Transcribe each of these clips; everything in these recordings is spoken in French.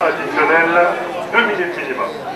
Additionnel, 2 minutes minimum.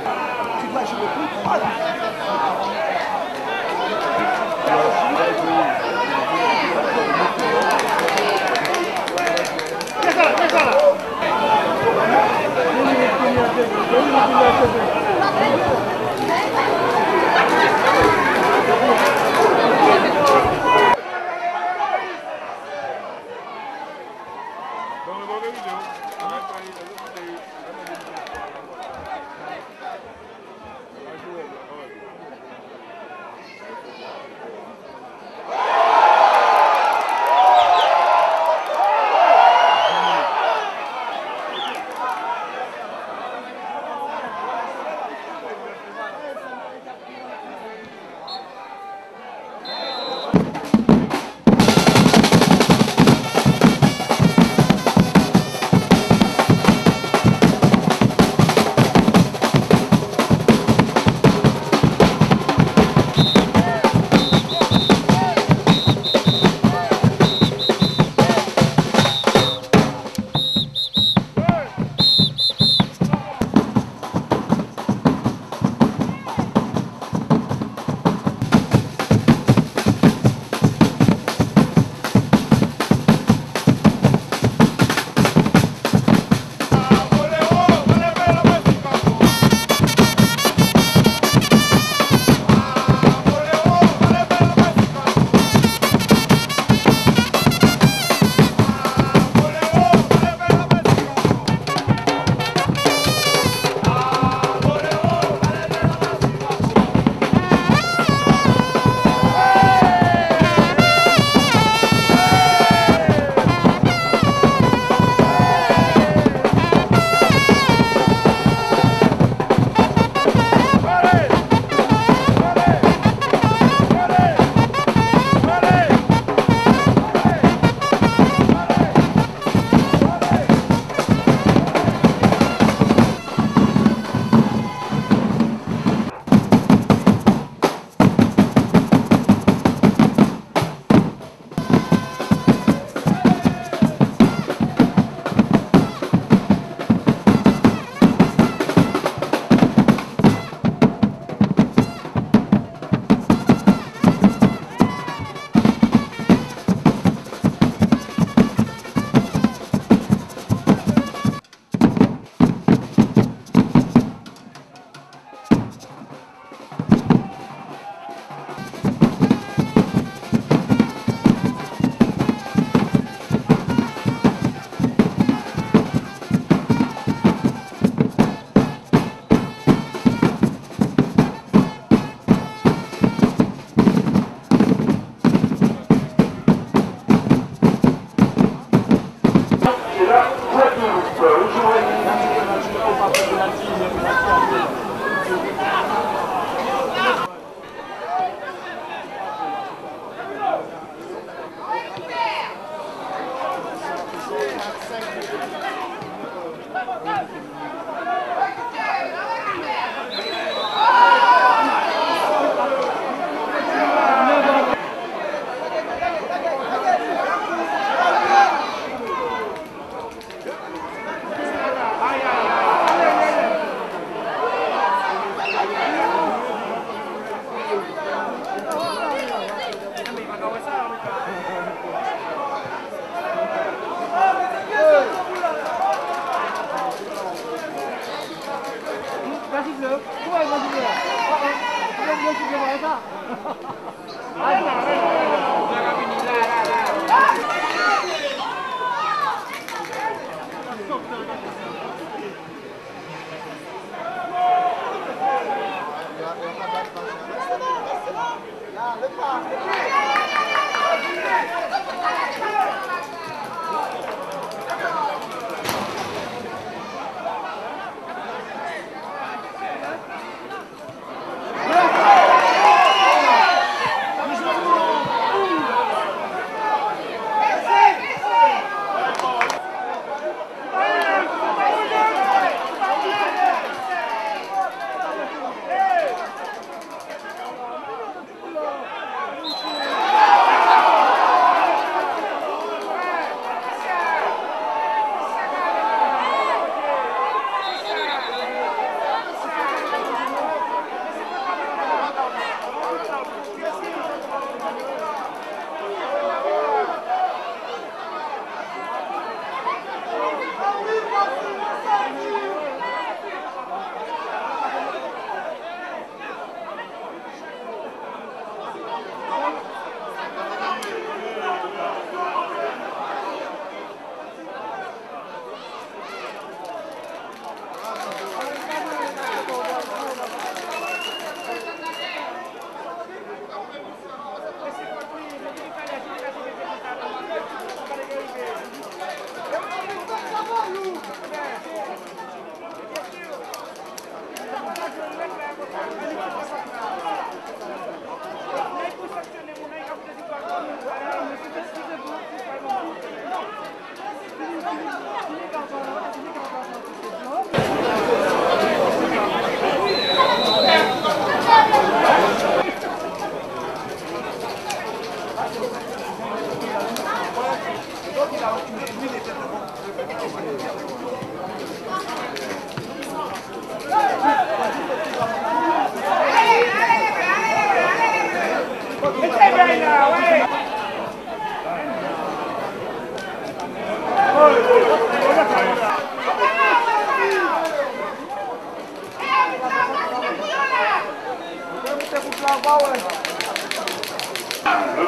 Le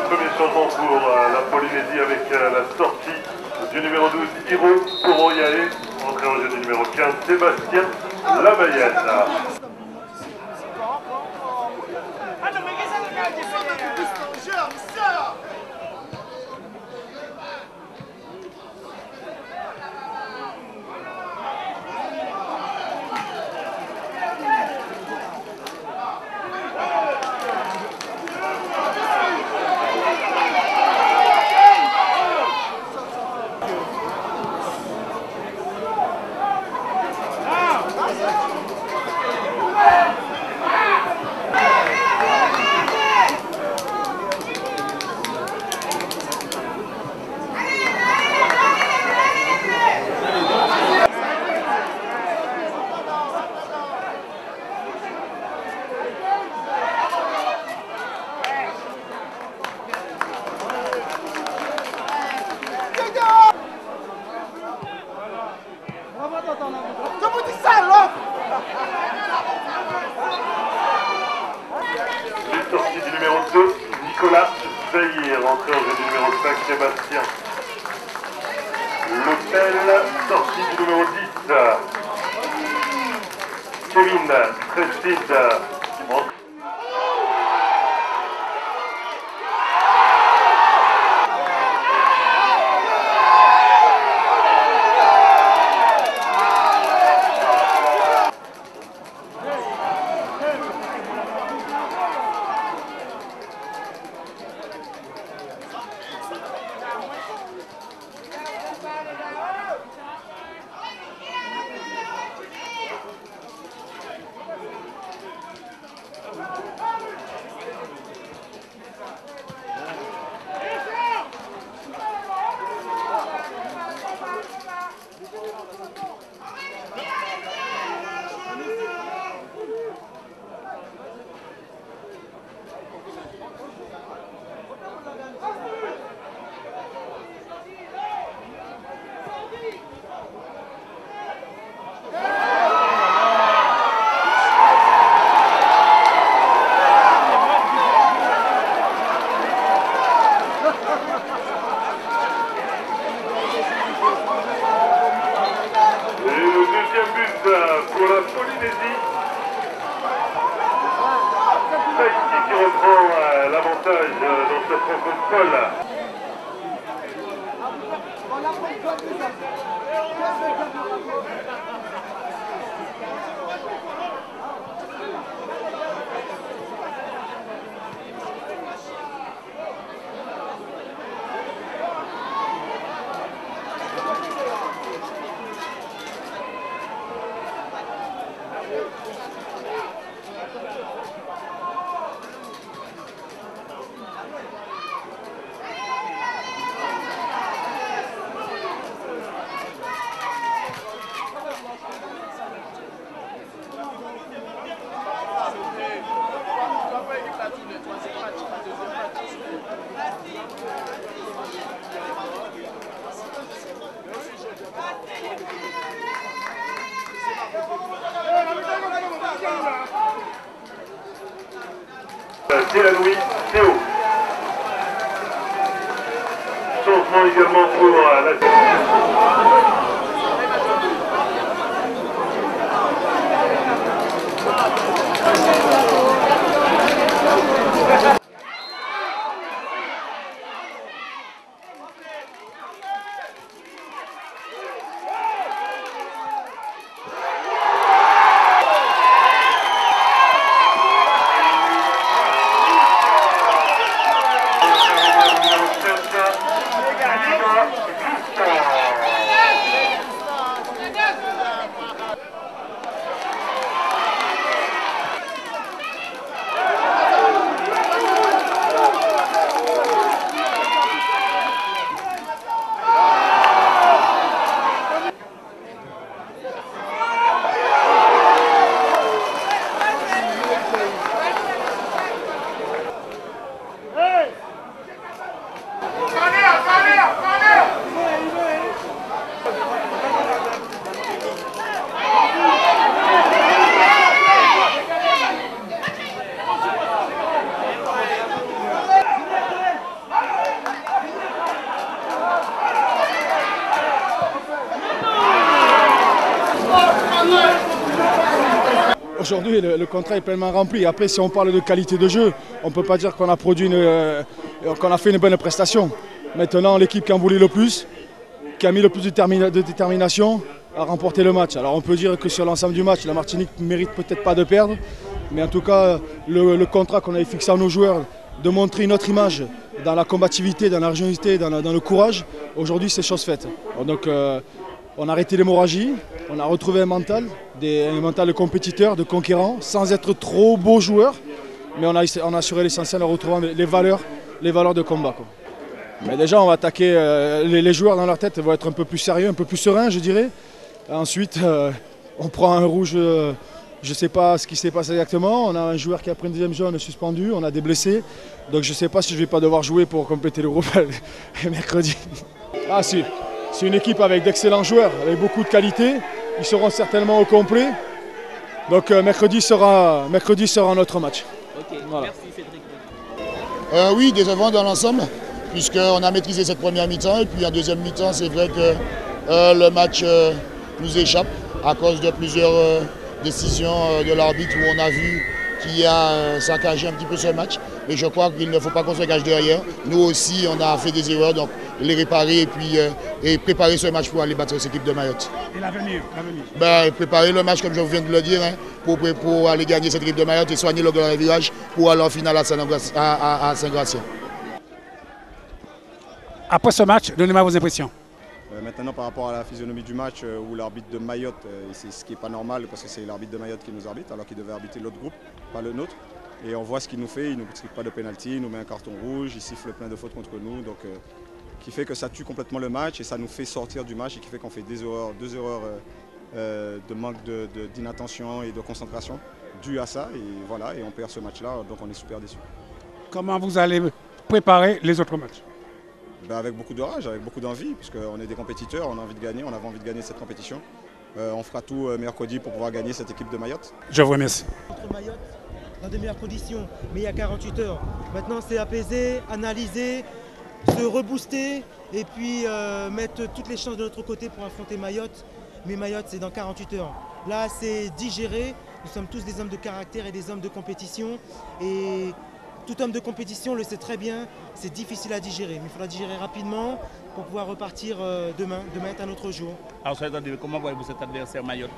premier changement pour la Polynésie avec la sortie du numéro 12, Hiro Poroyae, entrée en jeu du numéro 15, Sébastien Lamayenne. Sortie du numéro 2, Nicolas Zahir, entrée en jeu du numéro 5, Sébastien L'Hôtel, sortie du numéro 10, Kevin Prestige. Pour la Polynésie, Tahiti qui reprend l'avantage dans ce franco-pole. Louis Théo. Changement également pour la... Aujourd'hui, le contrat est pleinement rempli. Après, si on parle de qualité de jeu, on ne peut pas dire qu'on a produit qu'on a fait une bonne prestation. Maintenant, l'équipe qui en voulait le plus, qui a mis le plus de détermination, a remporté le match. Alors on peut dire que sur l'ensemble du match, la Martinique ne mérite peut-être pas de perdre, mais en tout cas, le contrat qu'on avait fixé à nos joueurs, de montrer une autre image dans la combativité, dans la régionalité, dans le courage, aujourd'hui c'est chose faite. Donc on a arrêté l'hémorragie, on a retrouvé un mental de compétiteur, de conquérant, sans être trop beaux joueurs, mais on a assuré l'essentiel en retrouvant les valeurs de combat, quoi. Mais déjà on va attaquer, les joueurs dans leur tête vont être un peu plus sérieux, un peu plus sereins je dirais. Ensuite on prend un rouge, je ne sais pas ce qui s'est passé exactement, on a un joueur qui a pris une deuxième jaune suspendu, on a des blessés, donc je ne sais pas si je ne vais pas devoir jouer pour compléter le groupe mercredi. Ah si, c'est une équipe avec d'excellents joueurs, avec beaucoup de qualité, ils seront certainement au complet, donc mercredi sera notre match. Ok, voilà. Merci Cédric. Oui, décevant dans l'ensemble, puisqu'on a maîtrisé cette première mi-temps, et puis en deuxième mi-temps, c'est vrai que le match nous échappe à cause de plusieurs décisions de l'arbitre où on a vu qu'il a saccagé un petit peu ce match. Mais je crois qu'il ne faut pas qu'on se cache derrière. Nous aussi, on a fait des erreurs, donc les réparer et puis préparer ce match pour aller battre cette équipe de Mayotte. Et l'avenir préparer le match, comme je viens de le dire, hein, pour aller gagner cette équipe de Mayotte et soigner le grand village pour aller en finale à Saint-Gratien. Après ce match, donnez-moi vos impressions. Maintenant, par rapport à la physionomie du match, où l'arbitre de Mayotte, c'est ce qui n'est pas normal parce que c'est l'arbitre de Mayotte qui nous arbitre, alors qu'il devait arbitrer l'autre groupe, pas le nôtre. Et on voit ce qu'il nous fait, il ne nous tire pas de pénalty, il nous met un carton rouge, il siffle plein de fautes contre nous, donc qui fait que ça tue complètement le match et ça nous fait sortir du match et qui fait qu'on fait deux erreurs de manque d'inattention et de concentration dues à ça. Et voilà, et on perd ce match-là, donc on est super déçus. Comment vous allez préparer les autres matchs? Avec beaucoup de rage, avec beaucoup d'envie, puisqu'on est des compétiteurs, on a envie de gagner, on avait envie de gagner cette compétition. On fera tout mercredi pour pouvoir gagner cette équipe de Mayotte. Je vous remercie. Contre Mayotte, dans de meilleures conditions, mais il y a 48 heures. Maintenant, c'est apaiser, analyser, se rebooster et puis mettre toutes les chances de notre côté pour affronter Mayotte. Mais Mayotte, c'est dans 48 heures. Là, c'est digérer. Nous sommes tous des hommes de caractère et des hommes de compétition. Et tout homme de compétition le sait très bien, c'est difficile à digérer. Mais il faudra digérer rapidement pour pouvoir repartir demain. Demain est un autre jour. Alors, comment voyez-vous cet adversaire Mayotte?